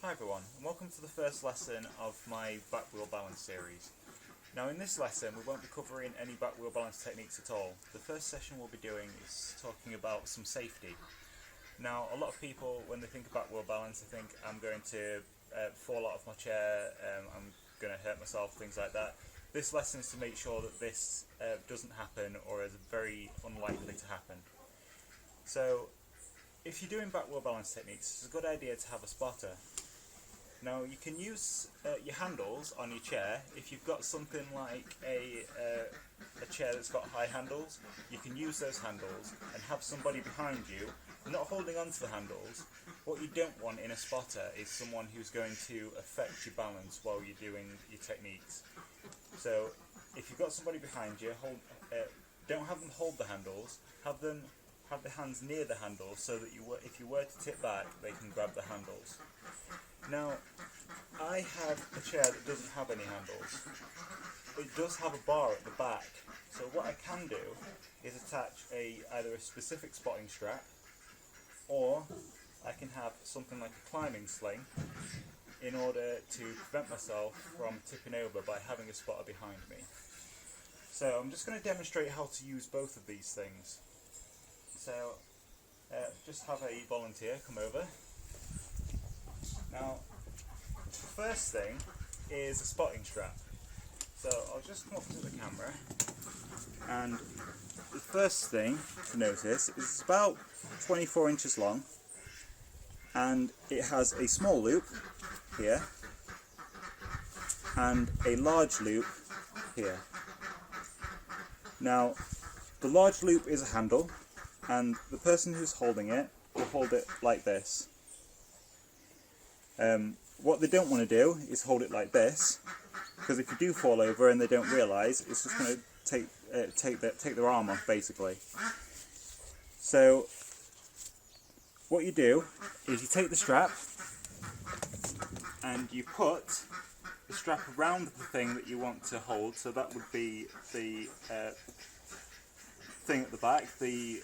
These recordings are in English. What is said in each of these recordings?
Hi everyone, and welcome to the first lesson of my back wheel balance series. Now in this lesson we won't be covering any back wheel balance techniques at all. The first session we'll be doing is talking about some safety. Now a lot of people, when they think of back wheel balance, they think I'm going to fall out of my chair, I'm going to hurt myself, things like that. This lesson is to make sure that this doesn't happen, or is very unlikely to happen. So if you're doing back wheel balance techniques, it's a good idea to have a spotter. Now you can use your handles on your chair. If you've got something like a chair that's got high handles, you can use those handles and have somebody behind you not holding onto the handles. What you don't want in a spotter is someone who's going to affect your balance while you're doing your techniques. So if you've got somebody behind you, don't have them hold the handles, have their hands near the handles so that if you were to tip back, they can grab the handles. Now, I have a chair that doesn't have any handles. It does have a bar at the back, so what I can do is attach either a specific spotting strap, or I can have something like a climbing sling in order to prevent myself from tipping over by having a spotter behind me. So I'm just going to demonstrate how to use both of these things. So just have a volunteer come over. Now, the first thing is a spotting strap. So I'll just come up to the camera, and the first thing to notice is it's about 24 inches long, and it has a small loop here and a large loop here. Now, the large loop is a handle, and the person who's holding it will hold it like this. What they don't want to do is hold it like this, because if you do fall over and they don't realise, it's just going to take their arm off, basically. So what you do is you take the strap and you put the strap around the thing that you want to hold. So that would be the thing at the back, the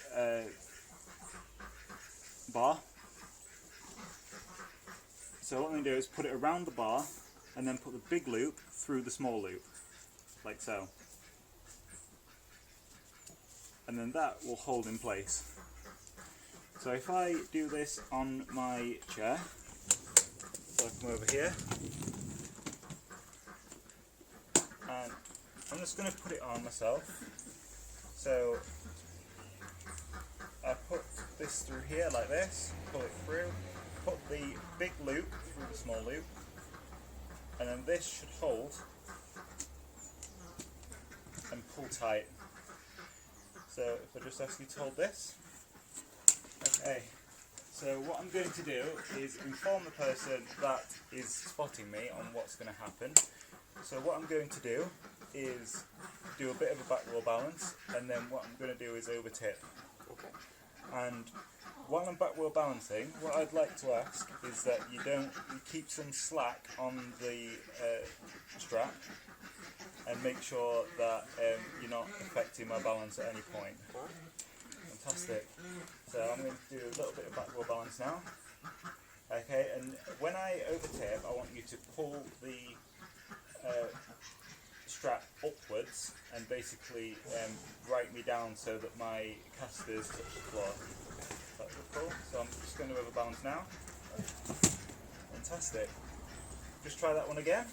bar. So what I'm going to do is put it around the bar and then put the big loop through the small loop, like so. And then that will hold in place. So if I do this on my chair, so I come over here, and I'm just going to put it on myself. So I put this through here like this, pull it through, put the big loop through the small loop, and then this should hold and pull tight. So if I just ask you to hold this. Okay, so what I'm going to do is inform the person that is spotting me on what's going to happen. So what I'm going to do is do a bit of a back wheel balance, and then what I'm going to do is over tip. Okay. And while I'm back wheel balancing, what I'd like to ask is that you keep some slack on the strap, and make sure that you're not affecting my balance at any point. Fantastic. So I'm going to do a little bit of back wheel balance now. Okay, and when I over tip, I want you to pull the strap upwards and basically right me down so that my casters touch the floor. That's cool. So I'm just going to overbalance now. Fantastic. Just try that one again.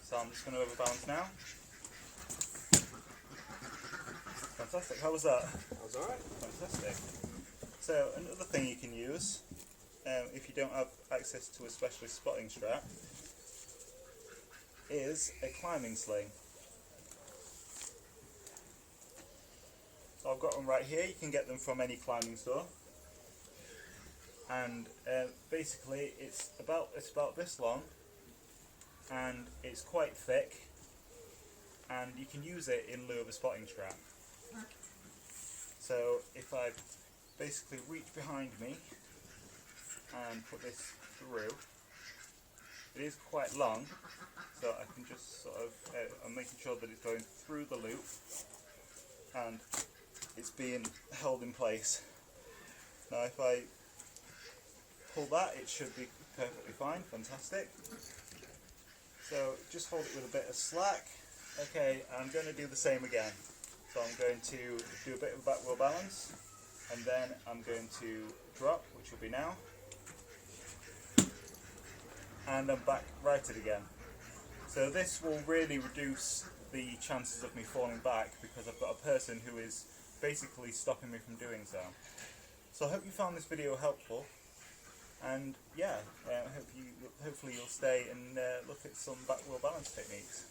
So I'm just going to overbalance now. Fantastic. How was that? That was alright. Fantastic. So another thing you can use, if you don't have access to a specialist spotting strap, is a climbing sling. So I've got them right here. You can get them from any climbing store, and basically it's about this long, and it's quite thick, and you can use it in lieu of a spotting strap. So if I basically reach behind me and put this through, it is quite long, so I can just sort of, I'm making sure that it's going through the loop and it's being held in place. Now if I pull that, it should be perfectly fine. Fantastic. So just hold it with a bit of slack. Okay, I'm going to do the same again. So I'm going to do a bit of back wheel balance, and then I'm going to drop, which will be now, and I'm back righted again. So this will really reduce the chances of me falling back because I've got a person who is basically stopping me from doing so. So I hope you found this video helpful, and yeah, hopefully you'll stay and look at some back wheel balance techniques.